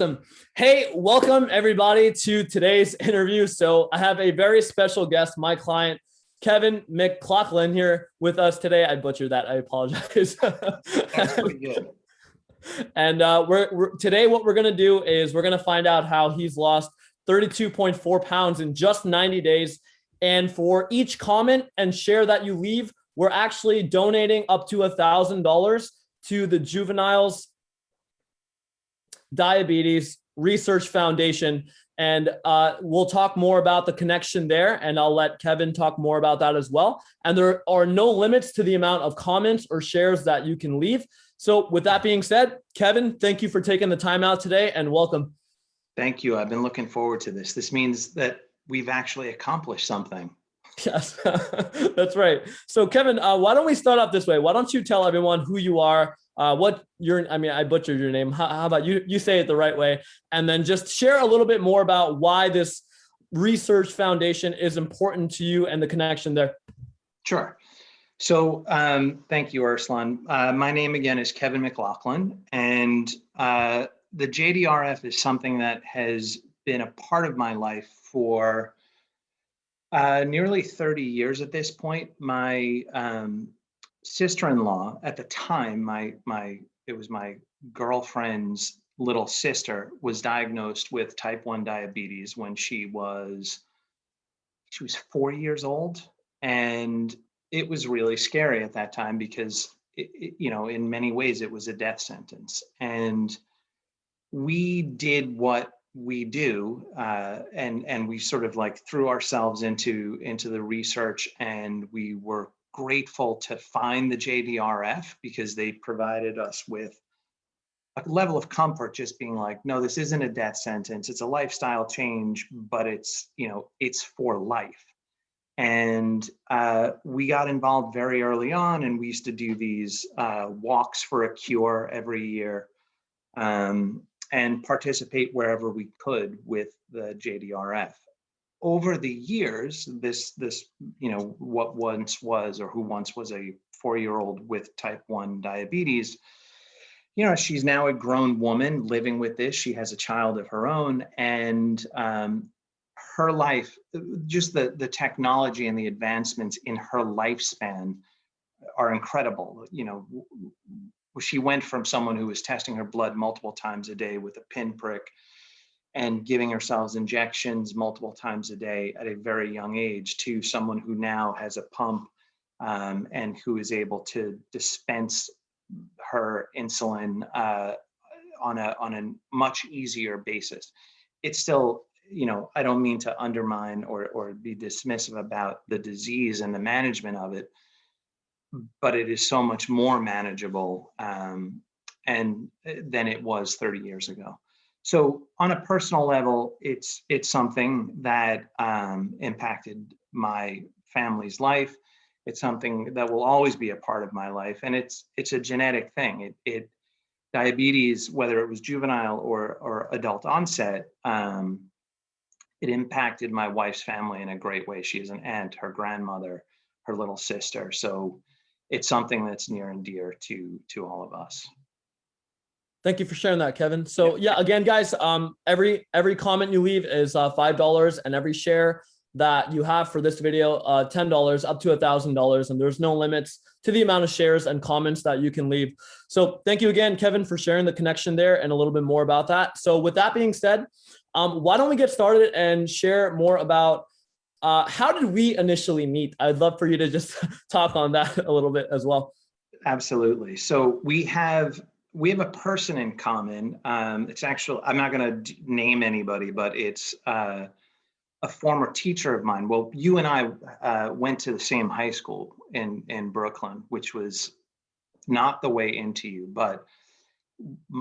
Awesome. Hey, welcome everybody to today's interview. So I have a very special guest, my client, Kevin McLaughlin, here with us today. I butchered that. I apologize. That's pretty good. And today what we're going to do is we're going to find out how he's lost 32.4 pounds in just 90 days. And for each comment and share that you leave, we're actually donating up to $1,000 to the Juveniles Diabetes Research Foundation. And we'll talk more about the connection there, and I'll let Kevin talk more about that as well. And there are no limits to the amount of comments or shares that you can leave. So with that being said, Kevin, thank you for taking the time out today and welcome. Thank you. I've been looking forward to this. This means that we've actually accomplished something. Yes, that's right. So Kevin, why don't we start off this way? Why don't you tell everyone who you are, I butchered your name. How about you say it the right way? And then just share a little bit more about why this research foundation is important to you and the connection there. Sure. So thank you, Urslan. My name again is Kevin McLaughlin, and the JDRF is something that has been a part of my life for nearly 30 years at this point. My sister-in-law at the time, it was my girlfriend's little sister, was diagnosed with type 1 diabetes when she was 4 years old. And it was really scary at that time because, in many ways it was a death sentence. And we did what we do, and we sort of like threw ourselves into the research, and we were grateful to find the JDRF because they provided us with a level of comfort, just being like, no, this isn't a death sentence, it's a lifestyle change, but it's for life. And we got involved very early on, and we used to do these walks for a cure every year, and participate wherever we could with the JDRF. Over the years, this what once was, or who once was, a 4-year-old with type 1 diabetes, she's now a grown woman living with this. She has a child of her own, and her life, just the technology and the advancements in her lifespan are incredible. She went from someone who was testing her blood multiple times a day with a pinprick and giving herself injections multiple times a day at a very young age, to someone who now has a pump and who is able to dispense her insulin on a much easier basis. It's still, I don't mean to undermine or be dismissive about the disease and the management of it, but it is so much more manageable and than it was 30 years ago. So on a personal level, it's something that impacted my family's life. It's something that will always be a part of my life, and it's a genetic thing. Diabetes, whether it was juvenile or adult onset, it impacted my wife's family in a great way. She has an aunt, her grandmother, her little sister. So it's something that's near and dear to all of us. Thank you for sharing that, Kevin. So yeah, again, guys, every comment you leave is $5, and every share that you have for this video, $10 up to $1,000, and there's no limits to the amount of shares and comments that you can leave. So thank you again, Kevin, for sharing the connection there and a little bit more about that. So with that being said, why don't we get started and share more about how did we initially meet? I'd love for you to just talk on that a little bit as well. Absolutely. So we have a person in common. It's actually, I'm not going to name anybody, but it's a former teacher of mine. Well, you and I went to the same high school in Brooklyn, which was not the way into you, but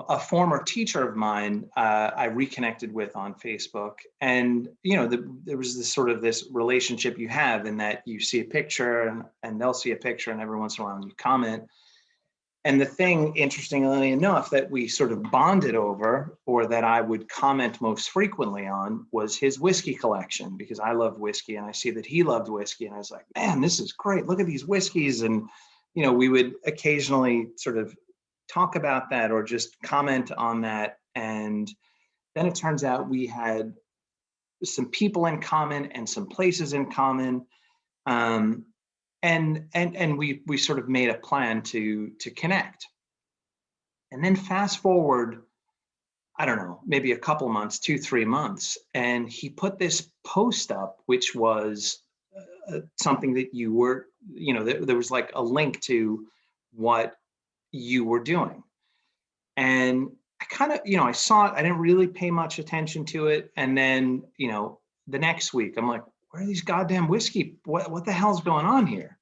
a former teacher of mine I reconnected with on Facebook. And there was this relationship you have, in that you see a picture and they'll see a picture, and every once in a while you comment. And the thing, interestingly enough, that we sort of bonded over, or that I would comment most frequently on, was his whiskey collection, because I love whiskey and I see that he loved whiskey. And I was like, man, this is great. Look at these whiskeys. And, we would occasionally sort of talk about that or just comment on that. And Then it turns out we had some people in common and some places in common. And we sort of made a plan to connect. And then fast forward, I don't know, maybe a couple months, 2, 3 months, and he put this post up, which was something that you were, there was like a link to what you were doing. And I kind of, I saw it, I didn't really pay much attention to it. And then, the next week, I'm like, where are these goddamn whiskey? What the hell's going on here?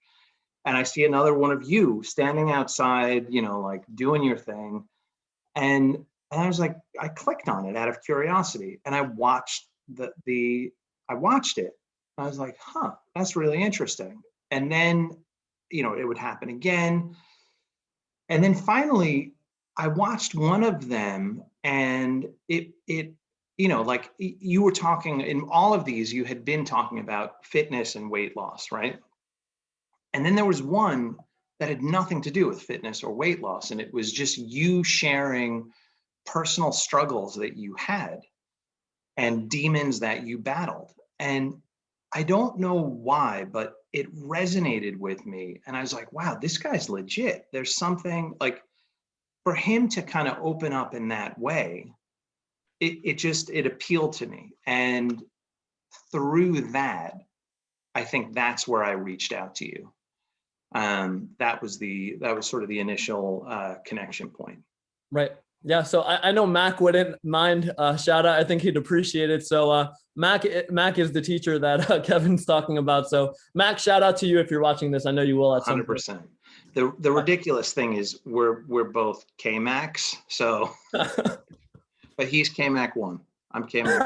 And I see another one of you standing outside, like doing your thing. And I was like, I clicked on it out of curiosity, and I watched I watched it. I was like, huh, that's really interesting. And then, it would happen again. And then finally, I watched one of them, and it like you were talking in all of these, you had been talking about fitness and weight loss, right? And then there was one that had nothing to do with fitness or weight loss, and it was just you sharing personal struggles that you had and demons that you battled. And I don't know why, but it resonated with me. And I was like, wow, this guy's legit. There's something like, for him to kind of open up in that way, it appealed to me. And through that, I think that's where I reached out to you. That was sort of the initial connection point. Right. Yeah. So I know Mac wouldn't mind shout out. I think he'd appreciate it. So Mac is the teacher that Kevin's talking about. So Mac, shout out to you if you're watching this. I know you will at some 100%. The ridiculous thing is we're both K-Macs. So, but he's K-Mac 1. I'm K-Mac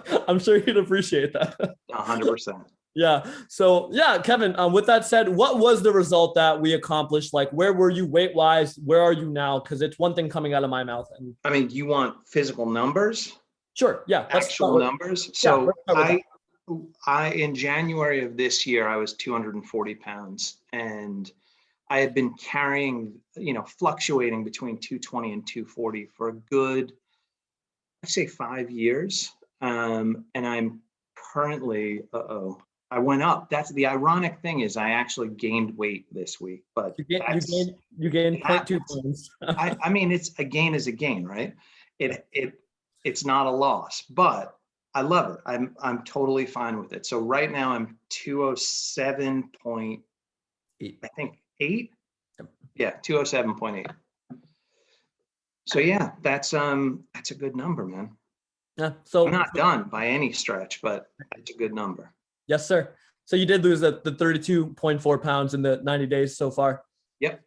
2. I'm sure he'd appreciate that. 100%. Yeah. So yeah, Kevin, with that said, what was the result that we accomplished? Like, where were you weight wise? Where are you now? Because it's one thing coming out of my mouth. And I mean, you want physical numbers? sure. Yeah. Actual numbers. So I in January of this year, I was 240 pounds, and I had been carrying, fluctuating between 220 and 240 for a good, I'd say 5 years. And I'm currently, I went up. That's the ironic thing, is I actually gained weight this week, but you gained 0.2 pounds. I mean, it's a gain is a gain, right? It's not a loss, but I love it. I'm totally fine with it. So right now I'm 207.8, I think 8. Yeah, 207.8. So yeah, that's a good number, man. Yeah. So I'm not done by any stretch, but it's a good number. Yes, sir. So you did lose the 32.4 pounds in the 90 days so far. Yep.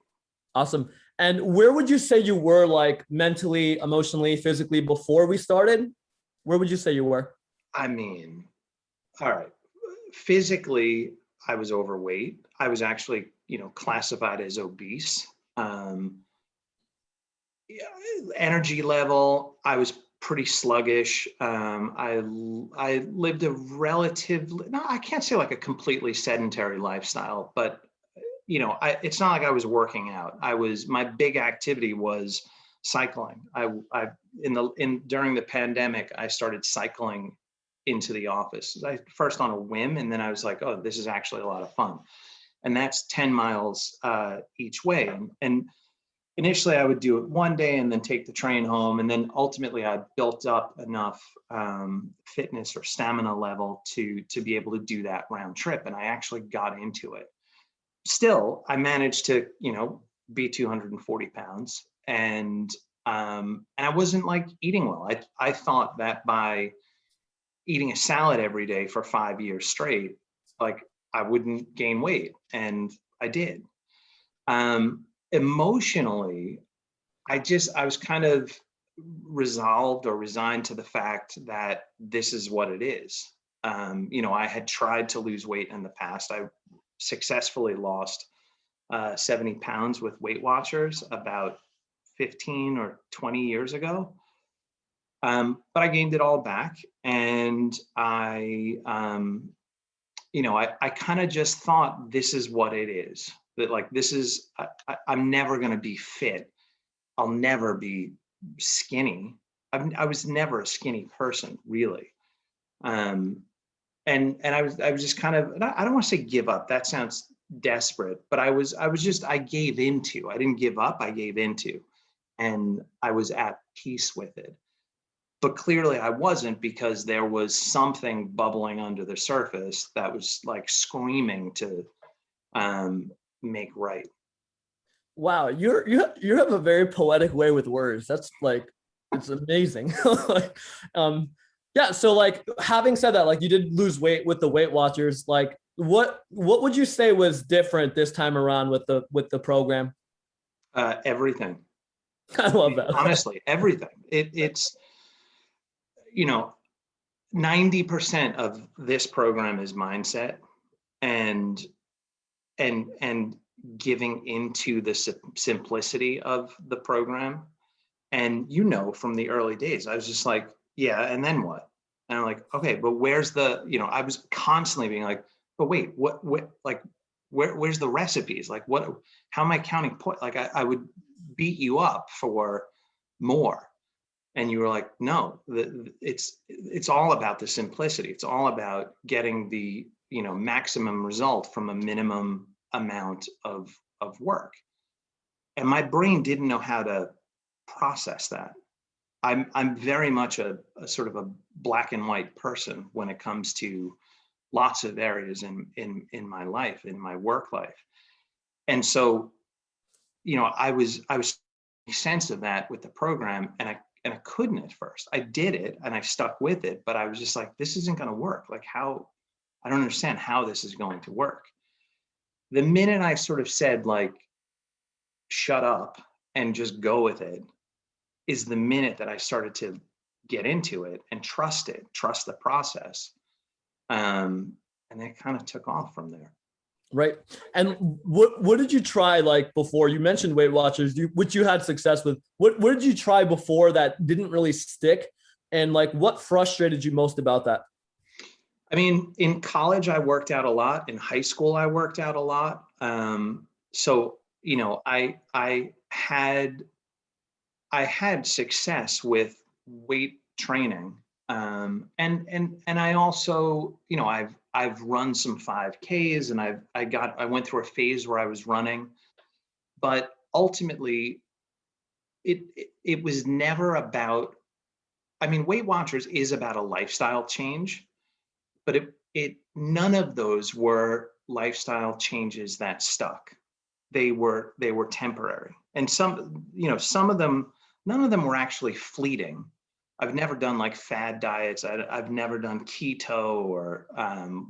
Awesome. And where would you say you were, like, mentally, emotionally, physically before we started? Where would you say you were? I mean, all right. Physically, I was overweight. I was actually, classified as obese. Energy level, I was pretty sluggish. I lived a relatively, no, I can't say like a completely sedentary lifestyle, but it's not like I was working out. My big activity was cycling. During the pandemic, I started cycling into the office. First on a whim, and then I was like, oh, this is actually a lot of fun. And that's 10 miles each way. And initially I would do it one day and then take the train home. And then ultimately I built up enough fitness or stamina level to be able to do that round trip. And I actually got into it. Still, I managed to, be 240 pounds. And I wasn't like eating well. I thought that by eating a salad every day for 5 years straight, like I wouldn't gain weight. And I did. Emotionally, I was kind of resolved or resigned to the fact that this is what it is. I had tried to lose weight in the past. I successfully lost 70 pounds with Weight Watchers about 15 or 20 years ago. But I gained it all back, and I kind of just thought this is what it is. That like, I'm never going to be fit. I'll never be skinny. I was never a skinny person, really. Um, and I was just kind of, and I don't want to say give up. That sounds desperate, but I gave into. I didn't give up. I gave into, and I was at peace with it. But clearly I wasn't, because there was something bubbling under the surface that was like screaming to make right. Wow, you have a very poetic way with words. That's like, it's amazing. Like, yeah. So like, having said that, like, you did lose weight with the Weight Watchers. Like, what would you say was different this time around with the program? Everything. I love that. Honestly, everything. It's, you know, 90% of this program is mindset, and and giving into the simplicity of the program. And from the early days, I was just like, yeah, and then what? And I'm like, okay, but where's the, I was constantly being like, but wait, what, like, where's the recipes? Like, how am I counting point? Like, I would beat you up for more. And you were like, no, it's all about the simplicity. It's all about getting the, maximum result from a minimum amount of work. And my brain didn't know how to process that. I'm very much a sort of a black and white person when it comes to lots of areas in my life, in my work life. And so, I was sense of that with the program, and I couldn't at first. I did it and I stuck with it, but I was just like, this isn't going to work. Like, how? I don't understand how this is going to work. The minute I sort of said, like, shut up and just go with it, is the minute that I started to get into it and trust the process. And it kind of took off from there. Right. And what did you try, like, before? You mentioned Weight Watchers, which you had success with. What did you try before that didn't really stick? And like, what frustrated you most about that? I mean, in college, I worked out a lot. In high school, I worked out a lot. So, I had success with weight training. And I also, I've run some 5Ks, and I went through a phase where I was running, but ultimately it was never about, I mean, Weight Watchers is about a lifestyle change, but it none of those were lifestyle changes that stuck. They were temporary. And some of them, none of them were actually fleeting. I've never done like fad diets. I've never done keto, or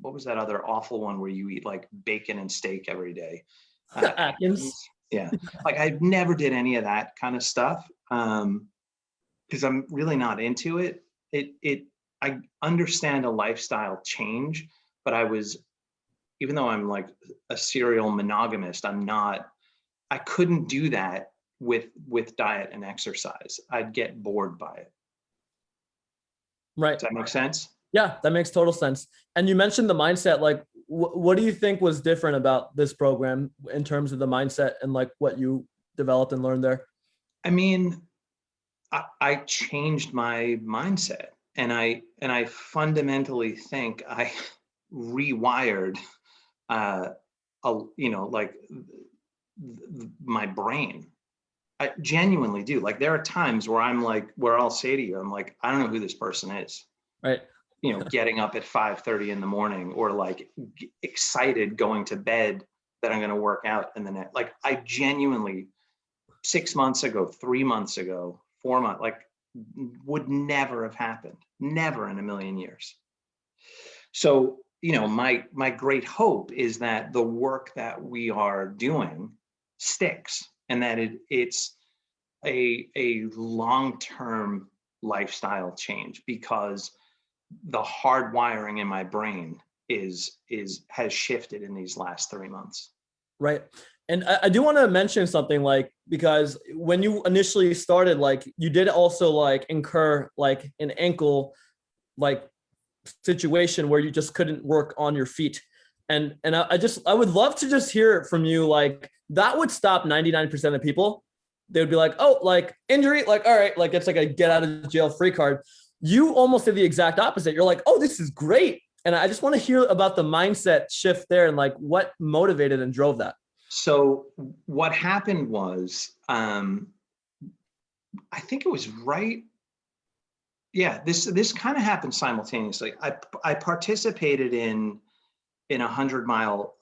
what was that other awful one where you eat like bacon and steak every day? Atkins. Yeah, like I never did any of that kind of stuff, because I'm really not into it. I understand a lifestyle change, but even though I'm like a serial monogamist, I couldn't do that with diet and exercise. I'd get bored by it. Right. Does that make sense? Yeah, that makes total sense. And you mentioned the mindset. Like, what do you think was different about this program in terms of the mindset and like what you developed and learned there? I mean, I changed my mindset, and I fundamentally think I rewired, like my brain. I genuinely do. Like, there are times where where I'll say to you, I'm like, I don't know who this person is. Right. Getting up at 5:30 in the morning, or like excited going to bed that I'm going to work out in the next. Like, I genuinely, 6 months ago, 3 months ago, 4 months, like, would never have happened. Never in a million years. So, my great hope is that the work that we are doing sticks, and that it's a long-term lifestyle change, because the hard wiring in my brain has shifted in these last 3 months. Right. And I do want to mention something, like, because when you initially started, like, you did also like incur like an ankle like situation where you just couldn't work on your feet. And I would love to just hear it from you. Like, that would stop 99% of people. they would be like, oh, like injury, like, all right, like it's like a get out of jail free card. You almost did the exact opposite. You're like, oh, this is great. And I just want to hear about the mindset shift there and like what motivated and drove that. So what happened was, I think it was right. Yeah, this kind of happened simultaneously. I participated in a 100-mile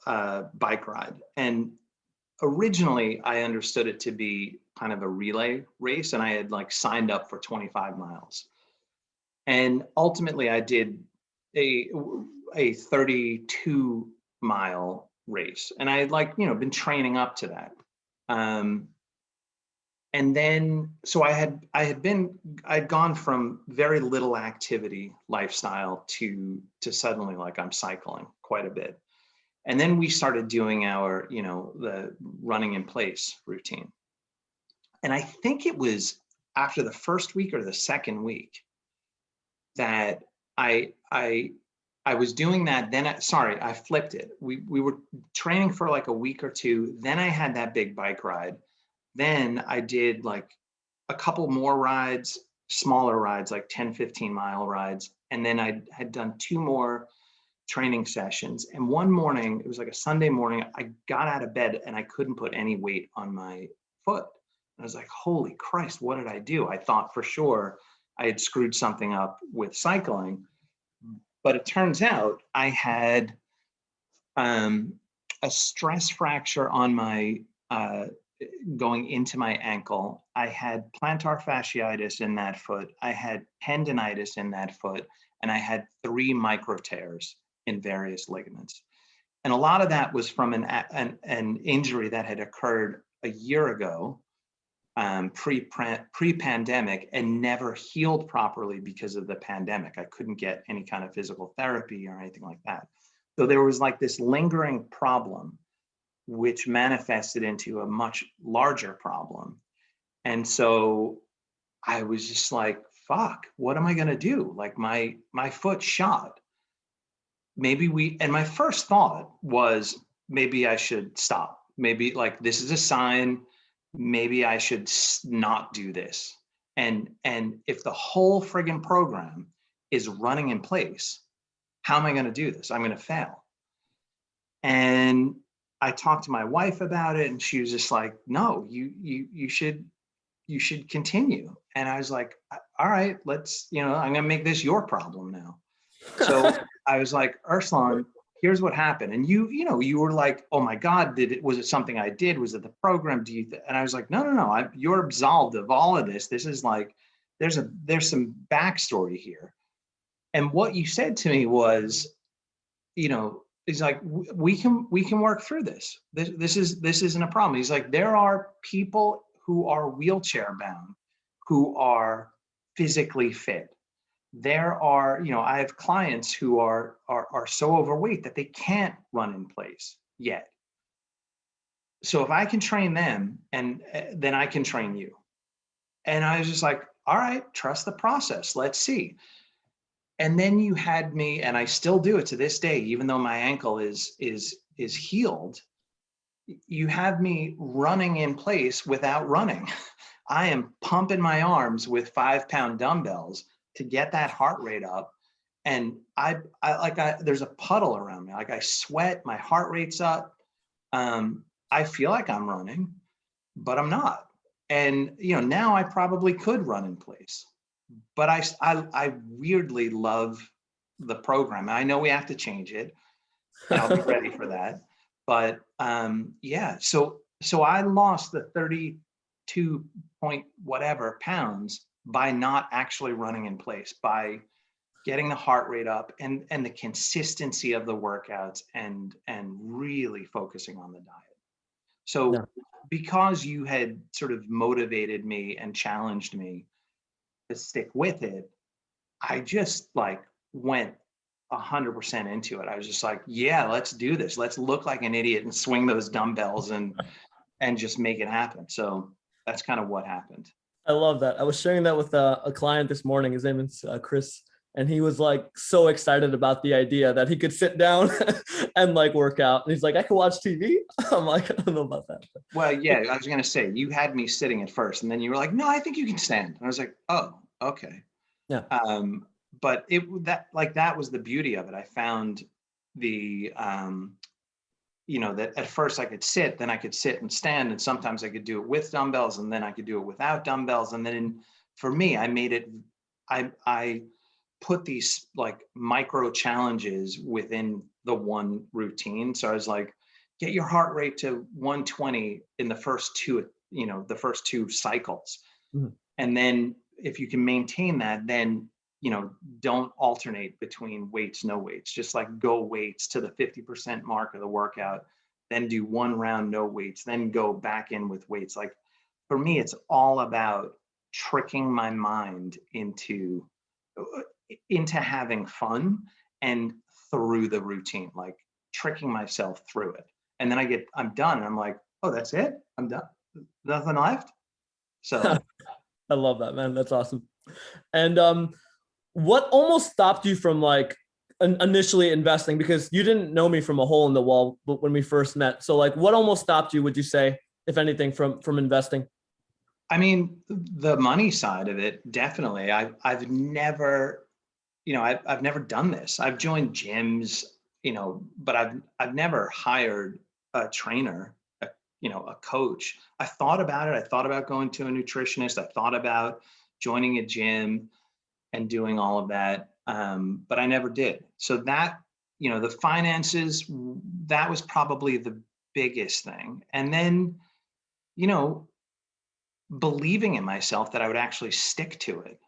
bike ride, and originally I understood it to be kind of a relay race, and I had like signed up for 25 miles. And ultimately I did a 32-mile race, and I had, like, you know, been training up to that. And then so I'd gone from very little activity lifestyle to suddenly like I'm cycling quite a bit. And then we started doing our, you know, the running in place routine. And I think it was after the first week or the second week that I was doing that. Then I flipped it. We were training for like a week or two. Then I had that big bike ride. Then I did like a couple more rides, smaller rides, like 10, 15-mile rides. And then I had done 2 more training sessions. And one morning, it was like a Sunday morning, I got out of bed and I couldn't put any weight on my foot. I was like, holy Christ, what did I do? I thought for sure I had screwed something up with cycling. But it turns out I had a stress fracture on my going into my ankle. I had plantar fasciitis in that foot. I had tendonitis in that foot, and I had 3 micro tears in various ligaments. And a lot of that was from an injury that had occurred a year ago, pre-pandemic, and never healed properly because of the pandemic. I couldn't get any kind of physical therapy or anything like that. So there was like this lingering problem, which manifested into a much larger problem. And so I was just like, fuck, what am I going to do? Like my foot shot. And my first thought was maybe I should stop. Maybe like this is a sign, maybe I should not do this. And if the whole friggin' program is running in place, how am I going to do this? I'm going to fail. And I talked to my wife about it, and she was just like, no, you should continue. And I was like, all right, let's, you know, I'm going to make this your problem now. So I was like, Urslan, here's what happened. And you were like, oh my God, was it something I did? Was it the program? And I was like, no, you're absolved of all of this. This is like, there's some backstory here. And what you said to me was, you know, he's like, we can work through this. This isn't a problem. He's like, there are people who are wheelchair bound, who are physically fit. There are, you know, I have clients who are so overweight that they can't run in place yet. So if I can train them, and then I can train you. And I was just like, all right, trust the process. Let's see. And then you had me, and I still do it to this day, even though my ankle is healed. You have me running in place without running. I am pumping my arms with 5-pound dumbbells to get that heart rate up. And there's a puddle around me. Like I sweat, my heart rate's up. I feel like I'm running, but I'm not. And, you know, now I probably could run in place, but I weirdly love the program. I know we have to change it, and I'll be ready for that. But yeah, so I lost the 32 point whatever pounds by not actually running in place, by getting the heart rate up and the consistency of the workouts and really focusing on the diet. So Yeah. because you had sort of motivated me and challenged me to stick with it, I just like went 100% into it. I was just like, yeah, let's do this. Let's look like an idiot and swing those dumbbells and just make it happen. So that's kind of what happened. I love that. I was sharing that with a client this morning. His name is Chris. and he was like so excited about the idea that he could sit down and like work out. And he's like, I could watch TV. I'm like, I don't know about that. Well, yeah, I was gonna say you had me sitting at first, and then you were like, "No, I think you can stand." And I was like, "Oh, okay." Yeah. But that was the beauty of it. I found the that at first I could sit, then I could sit and stand, and sometimes I could do it with dumbbells, and then I could do it without dumbbells. And then for me, I made it. I put these like micro challenges within the one routine. So I was like, get your heart rate to 120 in the first two cycles. Mhm. And then if you can maintain that, then, don't alternate between weights, no weights, just like go weights to the 50% mark of the workout, then do one round, no weights, then go back in with weights. Like for me, it's all about tricking my mind into having fun and through the routine, like tricking myself through it. And then I'm done. And I'm like, oh, that's it. I'm done. Nothing left. So I love that, man. That's awesome. And what almost stopped you from like initially investing? Because you didn't know me from a hole in the wall when we first met. So like, what almost stopped you, would you say, if anything, from investing? I mean, the money side of it, definitely. I've never, I've never done this. I've joined gyms, but I've never hired a trainer, a coach. I thought about it. I thought about going to a nutritionist. I thought about joining a gym and doing all of that, but I never did. So that, the finances, that was probably the biggest thing. And then, you know, believing in myself that I would actually stick to it.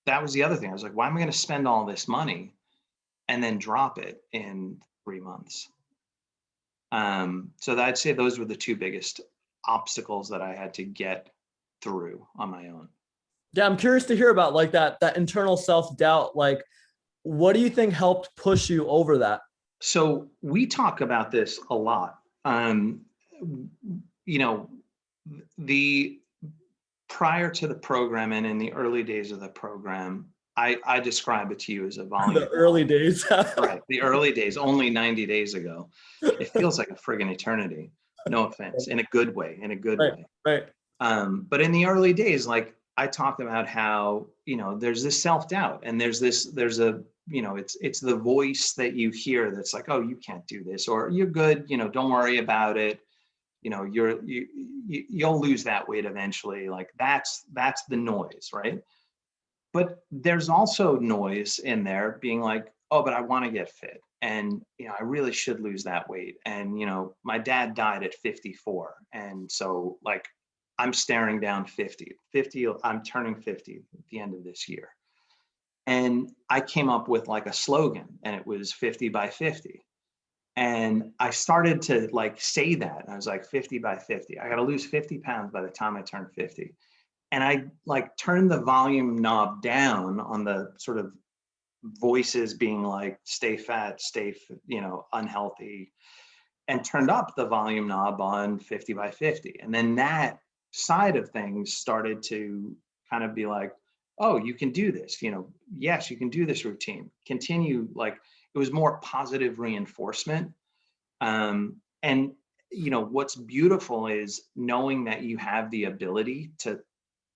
That was the other thing. I was like, why am I going to spend all this money and then drop it in 3 months? So I'd say those were the two biggest obstacles that I had to get through on my own. Yeah, I'm curious to hear about like that internal self-doubt. Like, what do you think helped push you over that? So we talk about this a lot. You know, the prior to the program and in the early days of the program, I describe it to you as a volume. The early days. Right. The early days, only 90 days ago. It feels like a friggin' eternity. No offense, in a good way, in a good Right, way. right. But in the early days, like I talked about how, there's this self-doubt and there's a, it's the voice that you hear that's like, oh, you can't do this, or you're good, don't worry about it. You'll lose that weight eventually. Like that's the noise, right? But there's also noise in there being like, oh, but I want to get fit. And, I really should lose that weight. And, my dad died at 54. And so like, I'm staring down 50, I'm turning 50 at the end of this year. And I came up with like a slogan and it was 50 by 50. And I started to like say that. And I was like 50 by 50. I got to lose 50 pounds by the time I turn 50. And I like turned the volume knob down on the sort of voices being like, stay fat, unhealthy, and turned up the volume knob on 50 by 50. And then that side of things started to kind of be like, oh, you can do this, yes, you can do this routine. Continue, like it was more positive reinforcement. And what's beautiful is knowing that you have the ability to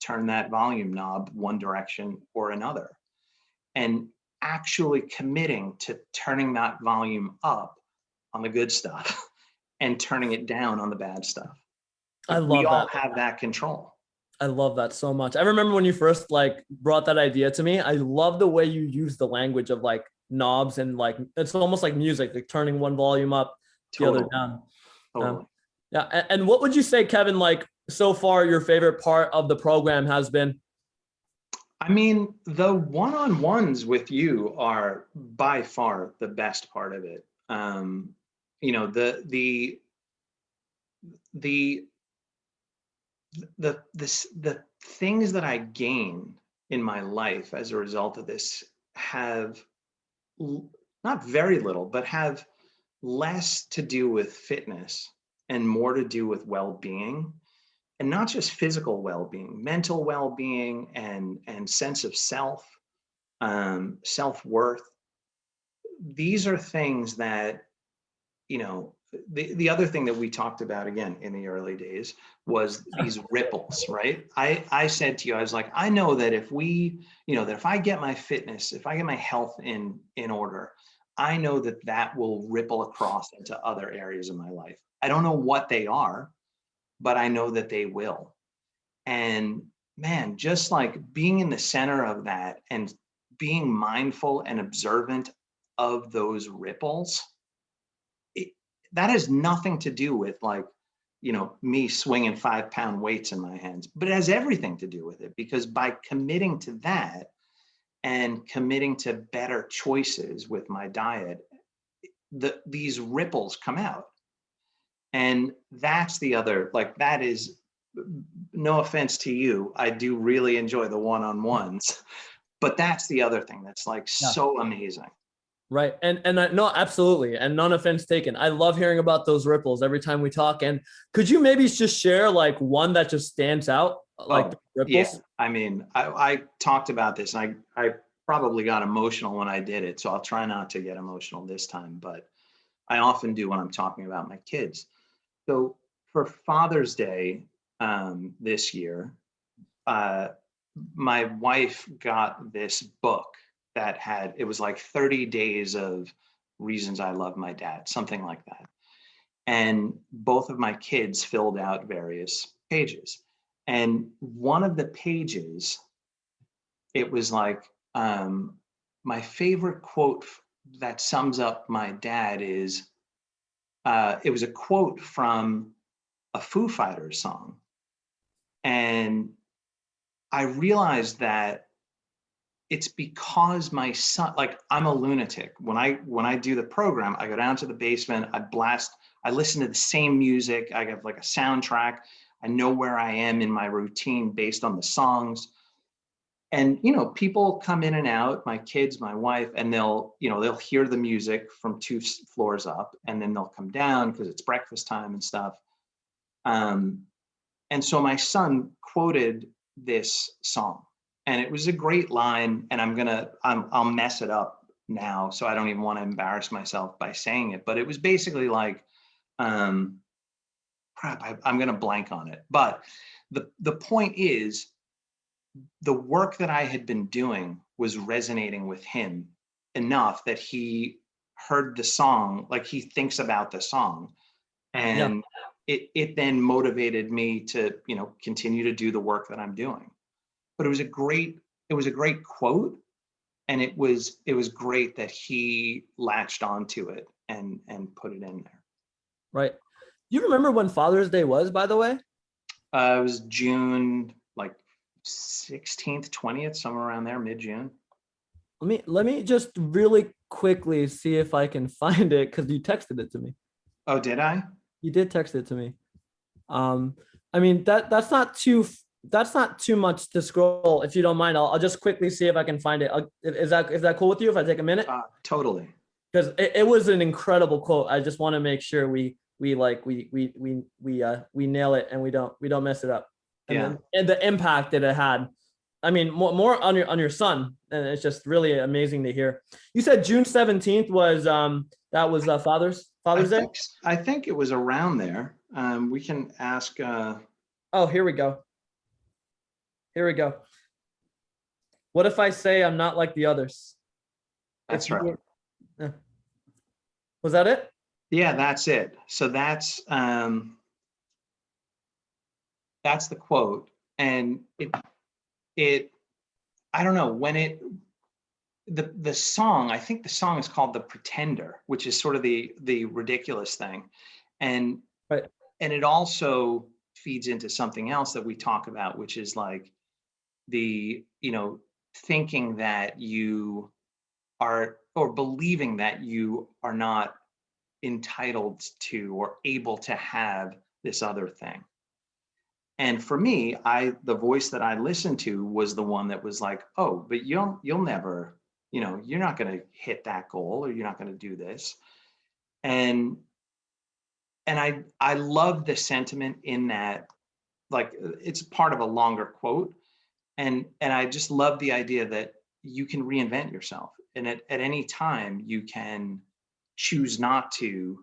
turn that volume knob one direction or another, and actually committing to turning that volume up on the good stuff and turning it down on the bad stuff. I Like we love all that. have that control. I love that so much. I remember when you first like brought that idea to me. I love the way you use the language of like knobs and like it's almost like music, like turning one volume up, the other Totally. down. Totally. Yeah. And what would you say, Kevin, like so far your favorite part of the program has been? I mean, the one-on-ones with you are by far the best part of it. The the the things that I gain in my life as a result of this have not very little, but have less to do with fitness and more to do with well-being, and not just physical well-being, mental well-being and sense of self. self-worth. These are things that, the other thing that we talked about again in the early days was these ripples, right? I said to you, I was like, I know that if that if I get my fitness, if I get my health in order, I know that that will ripple across into other areas of my life. I don't know what they are, but I know that they will. And man, just like being in the center of that and being mindful and observant of those ripples, that has nothing to do with like, me swinging 5-pound weights in my hands, but it has everything to do with it, because by committing to that and committing to better choices with my diet, these ripples come out. And that's the other, like, that is, no offense to you, I do really enjoy the one-on-ones, but that's the other thing that's like Yeah. so amazing. Right. And no, absolutely. And none offense taken. I love hearing about those ripples every time we talk. And could you maybe just share like one that just stands out, like the Yeah. ripples? I mean, I talked about this and I probably got emotional when I did it. So I'll try not to get emotional this time, but I often do when I'm talking about my kids. So for Father's Day this year, my wife got this book that it was like 30 days of reasons I love my dad, something like that. And both of my kids filled out various pages. And one of the pages, it was like, my favorite quote that sums up my dad is, it was a quote from a Foo Fighters song. And I realized that it's because my son, like, I'm a lunatic. When I do the program, I go down to the basement, I listen to the same music. I have like a soundtrack. I know where I am in my routine based on the songs. And people come in and out, my kids, my wife, and they'll hear the music from 2 floors up, and then they'll come down because it's breakfast time and stuff. And so my son quoted this song, and it was a great line. And I'll mess it up now, so I don't even want to embarrass myself by saying it. But it was basically like, crap, I'm gonna blank on it. But the point is, the work that I had been doing was resonating with him enough that he heard the song, like he thinks about the song, Yeah. and it then motivated me to continue to do the work that I'm doing. But it was a great quote, and it was great that he latched onto it and put it in there. Right. You remember when Father's Day was, by the way? It was June, like 16th, 20th, somewhere around there, mid-June. Let me just really quickly see if I can find it, because you texted it to me. Oh, did I? You did text it to me. Um, I mean that's not too much to scroll. If you don't mind, I'll just quickly see if I can find it. Is that cool with you if I take a minute? Totally. Because it was an incredible quote. I just want to make sure we nail it and we don't mess it up. And the impact that it had. I mean, more on your son, and it's just really amazing to hear. You said June 17th was that was Father's Day. I think it was around there. We can ask. Oh, here we go. Here we go. What if I say I'm not like the others? That's right. Was that it? Yeah, that's it. So that's the quote, and it I don't know when the song. I think the song is called "The Pretender," which is sort of the ridiculous thing, and Right. and it also feeds into something else that we talk about, which is like the thinking that you are, or believing that you are not entitled to or able to have this other thing. And for me, the voice that I listened to was the one that was like, oh, but you'll never, you're not going to hit that goal, or you're not going to do this. And I love the sentiment in that, like, it's part of a longer quote. And I just love the idea that you can reinvent yourself. And at any time you can choose not to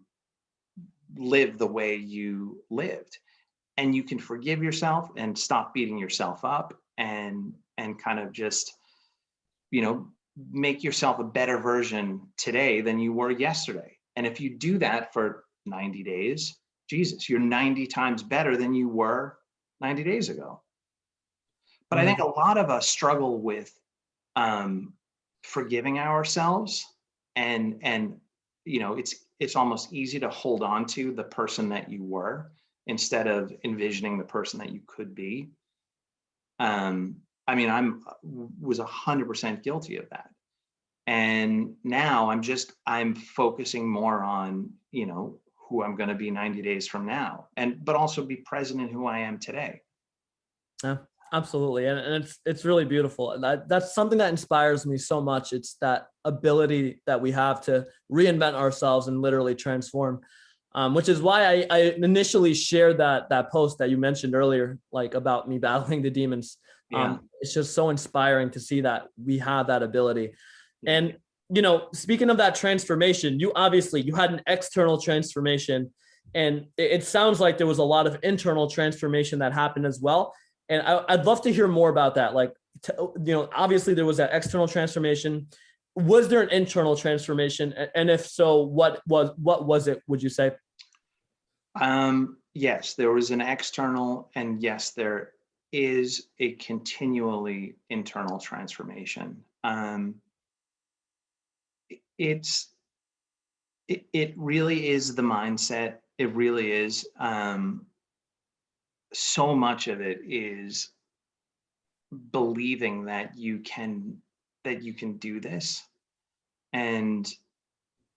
live the way you lived, and you can forgive yourself and stop beating yourself up, and kind of just, you know, make yourself a better version today than you were yesterday. And if you do that for 90 days, Jesus, you're 90 times better than you were 90 days ago. But I think a lot of us struggle with forgiving ourselves, and you know, it's almost easy to hold on to the person that you were instead of envisioning the person that you could be. I mean, was 100% guilty of that. And now I'm focusing more on, you know, who I'm going to be 90 days from now, but also be present in who I am today. Yeah, absolutely. And it's really beautiful. That's something that inspires me so much. It's that ability that we have to reinvent ourselves and literally transform. Which is why I initially shared that post that you mentioned earlier, like about me battling the demons. Yeah. It's just so inspiring to see that we have that ability. And, you know, speaking of that transformation, you had an external transformation, and it sounds like there was a lot of internal transformation that happened as well. And I'd love to hear more about that. Like, you know, obviously there was that external transformation. Was there an internal transformation? And if so, what was it, would you say? Yes, there was an external, and yes, there is a continually internal transformation. It really is the mindset. It really is. So much of it is believing that you can do this, and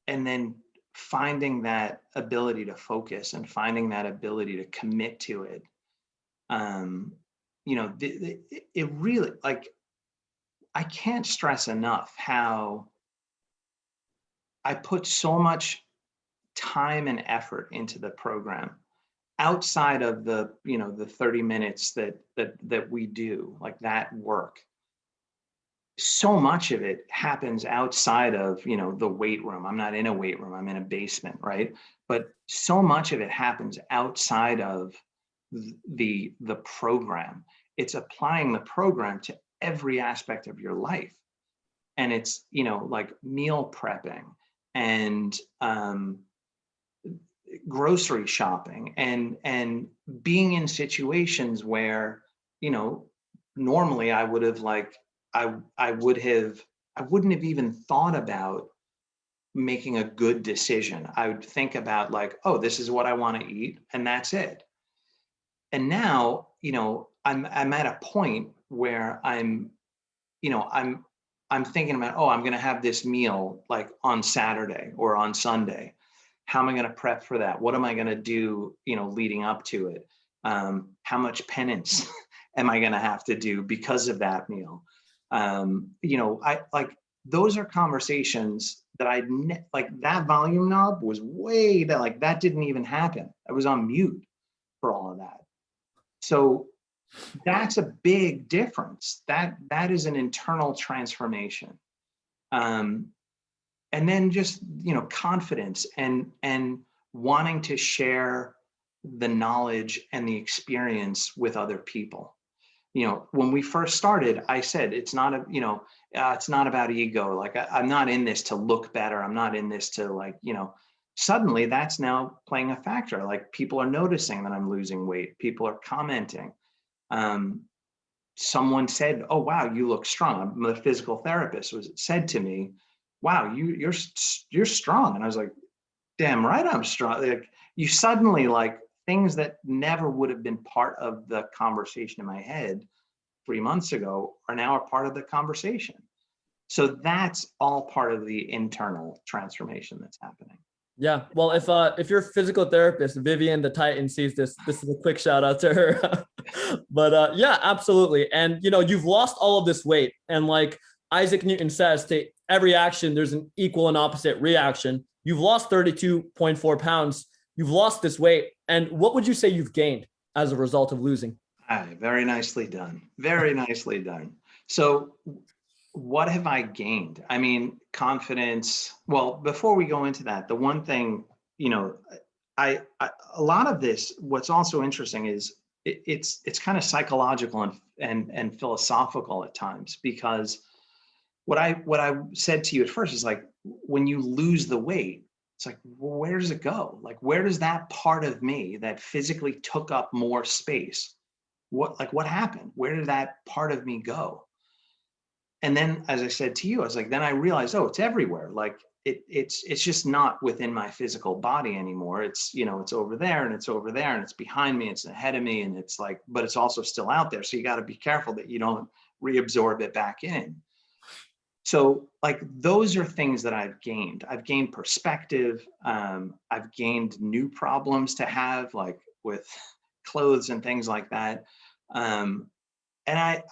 then finding that ability to focus and finding that ability to commit to it. You know, it really, like, I can't stress enough how I put so much time and effort into the program outside of the, you know, the 30 minutes that we do, like that work. So much of it happens outside of, you know, the weight room. I'm not in a weight room, I'm in a basement, right? But so much of it happens outside of the program. It's applying the program to every aspect of your life. And it's, you know, like meal prepping and grocery shopping, and being in situations where, you know, normally I would have, like, I wouldn't have even thought about making a good decision. I would think about, like, oh, this is what I want to eat, and that's it. And now, you know, I'm at a point where you know, I'm thinking about, oh, I'm going to have this meal like on Saturday or on Sunday. How am I going to prep for that? What am I going to do, you know, leading up to it? How much penance am I going to have to do because of that meal? You know, I like, those are conversations that like, that volume knob was way down, like that didn't even happen. I was on mute for all of that. So that's a big difference. That is an internal transformation. And then just, you know, confidence and wanting to share the knowledge and the experience with other people. You know, when we first started, I said, it's not it's not about ego. Like, I'm not in this to look better. I'm not in this to, like, you know, suddenly that's now playing a factor. Like, people are noticing that I'm losing weight. People are commenting. Someone said, oh, wow, you look strong. The physical therapist said to me, wow, you're strong. And I was like, damn right, I'm strong. Like, you suddenly, like, things that never would have been part of the conversation in my head 3 months ago are now a part of the conversation. So that's all part of the internal transformation that's happening. Yeah. Well, if your physical therapist, Vivian the Titan, sees this is a quick shout out to her. But yeah, absolutely. And, you know, you've lost all of this weight. And like Isaac Newton says, to every action, there's an equal and opposite reaction. You've lost 32.4 pounds. You've lost this weight. And what would you say you've gained as a result of losing? Very nicely done. Very nicely done. So what have I gained? I mean, confidence. Well, before we go into that, the one thing, you know, I a lot of this, what's also interesting is it's kind of psychological and philosophical at times, because what I said to you at first is like, when you lose the weight, it's like, well, where does it go? Like, where does that part of me that physically took up more space, what happened? Where did that part of me go? And then, as I said to you, I was like, then I realized, oh, it's everywhere. Like it's just not within my physical body anymore. It's, you know, it's over there and it's over there and it's behind me, it's ahead of me, and it's like, but it's also still out there. So you got to be careful that you don't reabsorb it back in. So like, those are things that I've gained. I've gained perspective. I've gained new problems to have, like with clothes and things like that. And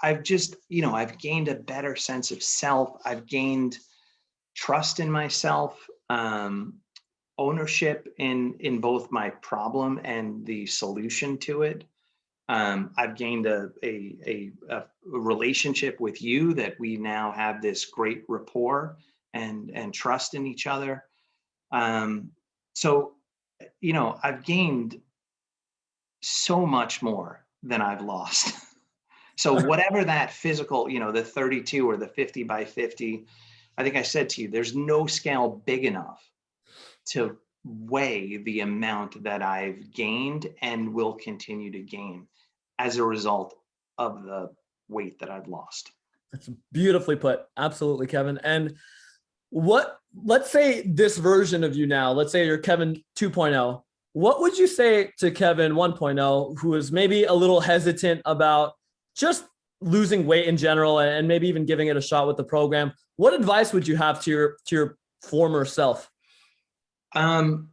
I've just, you know, I've gained a better sense of self. I've gained trust in myself, ownership in both my problem and the solution to it. I've gained a relationship with you that we now have this great rapport and trust in each other. So, you know, I've gained so much more than I've lost. So whatever that physical, you know, the 32 or the 50 by 50, I think I said to you, there's no scale big enough to weigh the amount that I've gained and will continue to gain as a result of the weight that I've lost. That's beautifully put. Absolutely, Kevin. And let's say this version of you now, let's say you're Kevin 2.0. What would you say to Kevin 1.0, who is maybe a little hesitant about just losing weight in general and maybe even giving it a shot with the program? What advice would you have to your former self? Number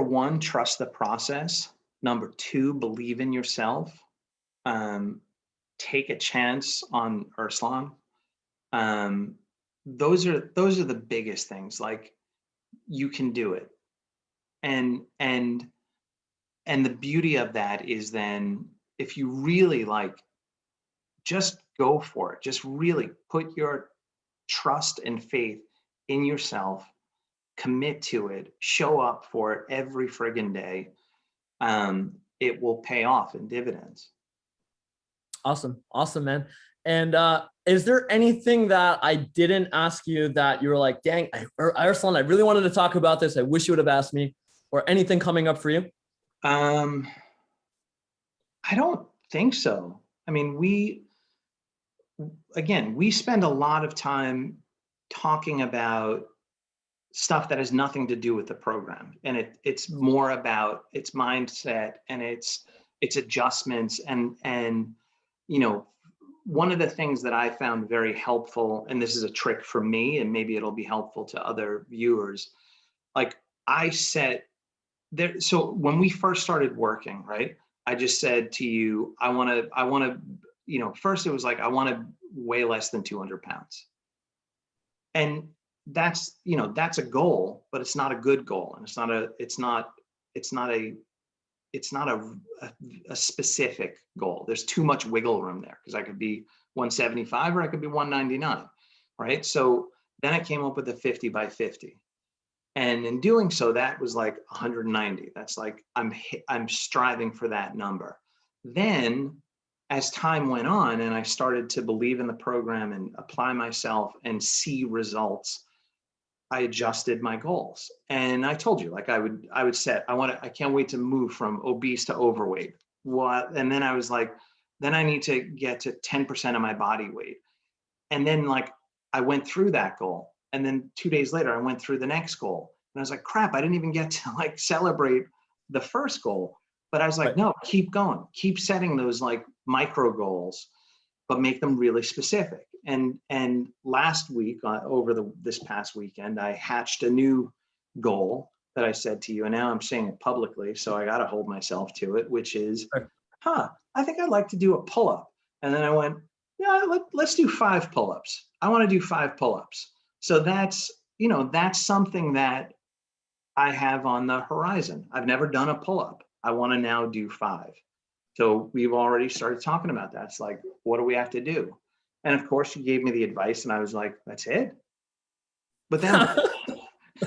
one, trust the process. Number two, believe in yourself. Take a chance on Urslan. Those are the biggest things. Like, you can do it. And the beauty of that is, then if you really like, just go for it. Just really put your trust and faith in yourself, commit to it, show up for it every friggin' day. It will pay off in dividends. Awesome. Awesome, man. And is there anything that I didn't ask you that you were like, dang, Arslan, I really wanted to talk about this. I wish you would have asked me, or anything coming up for you? I don't think so. I mean, we spend a lot of time talking about stuff that has nothing to do with the program, and it's more about its mindset and its adjustments, and you know, one of the things that I found very helpful, and this is a trick for me, and maybe it'll be helpful to other viewers, like I set there. So when we first started working, right, I just said to you, I want to, you know, first it was like, I want to weigh less than 200 pounds. And that's, you know, that's a goal, but it's not a good goal. And it's not a specific goal. There's too much wiggle room there, because I could be 175 or I could be 199, right? So then I came up with a 50 by 50. And in doing so, that was like 190. That's like, I'm striving for that number. Then as time went on and I started to believe in the program and apply myself and see results, I adjusted my goals. And I told you, like, I would set, I can't wait to move from obese to overweight. What? And then I was like, then I need to get to 10% of my body weight. And then, like, I went through that goal. And then 2 days later, I went through the next goal. And I was like, crap, I didn't even get to like celebrate the first goal. But I was like, no, keep going, keep setting those like micro goals, but make them really specific. And last week, this past weekend, I hatched a new goal that I said to you, and now I'm saying it publicly, so I got to hold myself to it, which is, I think I'd like to do a pull-up. And then I went, yeah, let's do 5 pull-ups. I want to do 5 pull-ups. So that's, you know, that's something that I have on the horizon. I've never done a pull-up. I want to now do 5. So we've already started talking about that. It's like, what do we have to do? And of course, you gave me the advice, and I was like, that's it. But then,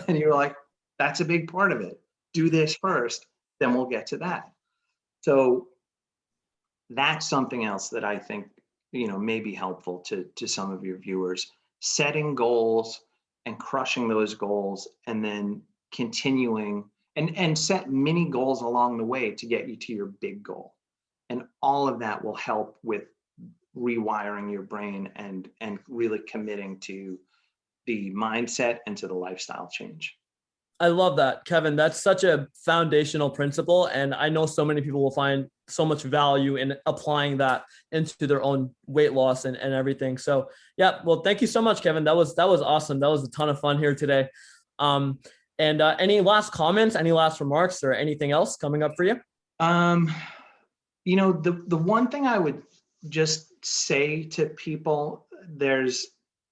and you're like, that's a big part of it. Do this first, then we'll get to that. So that's something else that I think, may be helpful to some of your viewers. Setting goals and crushing those goals, and then continuing and set mini goals along the way to get you to your big goal. And all of that will help with rewiring your brain and really committing to the mindset and to the lifestyle change. I love that, Kevin. That's such a foundational principle. And I know so many people will find so much value in applying that into their own weight loss and everything. So yeah, well, thank you so much, Kevin. That was awesome. That was a ton of fun here today. And any last comments, any last remarks, or anything else coming up for you? The one thing I would just say to people, there's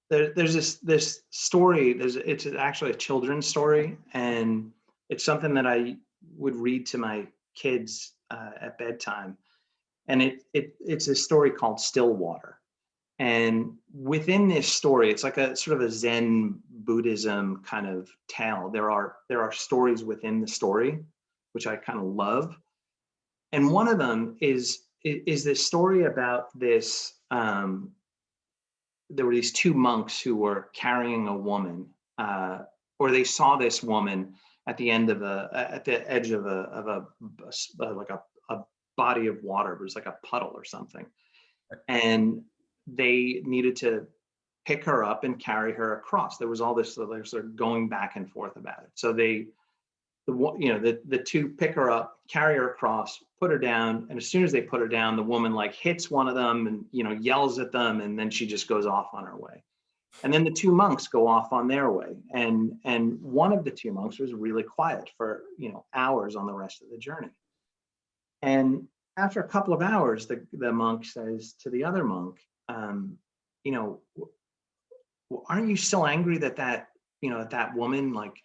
this story. It's actually a children's story, and it's something that I would read to my kids at bedtime. And it's a story called Stillwater. And within this story, it's like a sort of a Zen Buddhism kind of tale. There are stories within the story, which I kind of love. And one of them is this story about this. There were these two monks who were carrying a woman, or they saw this woman at the edge of a body of water. It was like a puddle or something, and they needed to pick her up and carry her across. There was all this sort of going back and forth about it. So the two pick her up, carry her across, put her down, and as soon as they put her down, the woman like hits one of them and yells at them, and then she just goes off on her way. And then the two monks go off on their way, and one of the two monks was really quiet for hours on the rest of the journey. And after a couple of hours, the monk says to the other monk, aren't you still angry that woman, like,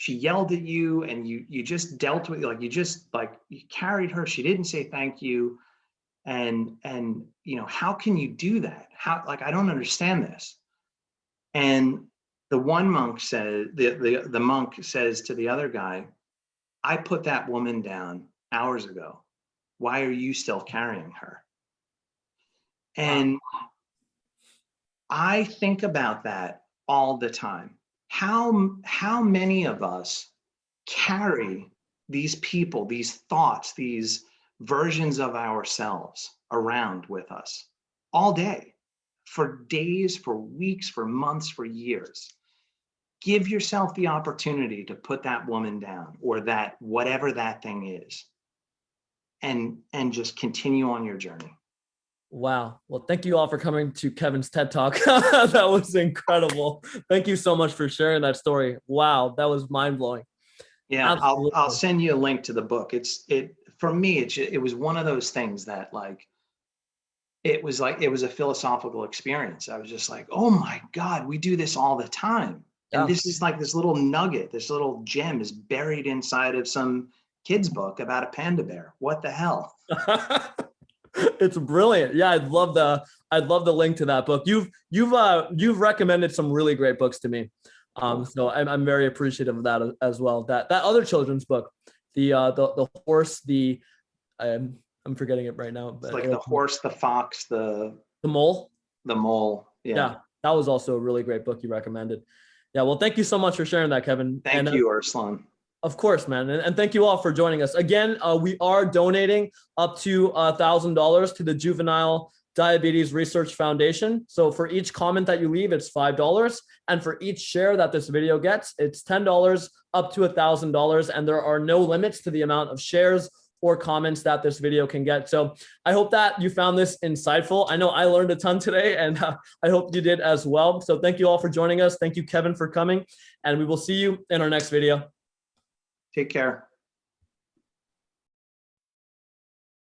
she yelled at you, and you just dealt with, like, you carried her, she didn't say thank you, and how can you do that? How, like, I don't understand this. And the one monk said, the monk says to the other guy, I put that woman down hours ago. Why are you still carrying her? And I think about that all the time. How many of us carry these people, these thoughts, these versions of ourselves around with us all day, for days, for weeks, for months, for years? Give yourself the opportunity to put that woman down, or that whatever that thing is, and just continue on your journey. Wow. Well, thank you all for coming to Kevin's TED Talk. That was incredible. Thank you so much for sharing that story. Wow, that was mind-blowing. Yeah, I'll send you a link to the book. For me, it was one of those things that, like, it was a philosophical experience. I was just like, oh my God, we do this all the time. And this is like this little nugget, this little gem is buried inside of some kid's book about a panda bear. What the hell? It's brilliant. Yeah, I'd love the link to that book. You've recommended some really great books to me. So I'm very appreciative of that as well. That other children's book, the horse, I'm forgetting it right now. But it's like the horse, the fox, the mole. The mole. Yeah, that was also a really great book you recommended. Yeah, well, thank you so much for sharing that, Kevin. Thank you, Arslan. Of course, man. And thank you all for joining us. Again, we are donating up to $1,000 to the Juvenile Diabetes Research Foundation. So for each comment that you leave, it's $5. And for each share that this video gets, it's $10 up to $1,000. And there are no limits to the amount of shares or comments that this video can get. So I hope that you found this insightful. I know I learned a ton today, and I hope you did as well. So thank you all for joining us. Thank you, Kevin, for coming. And we will see you in our next video. Take care.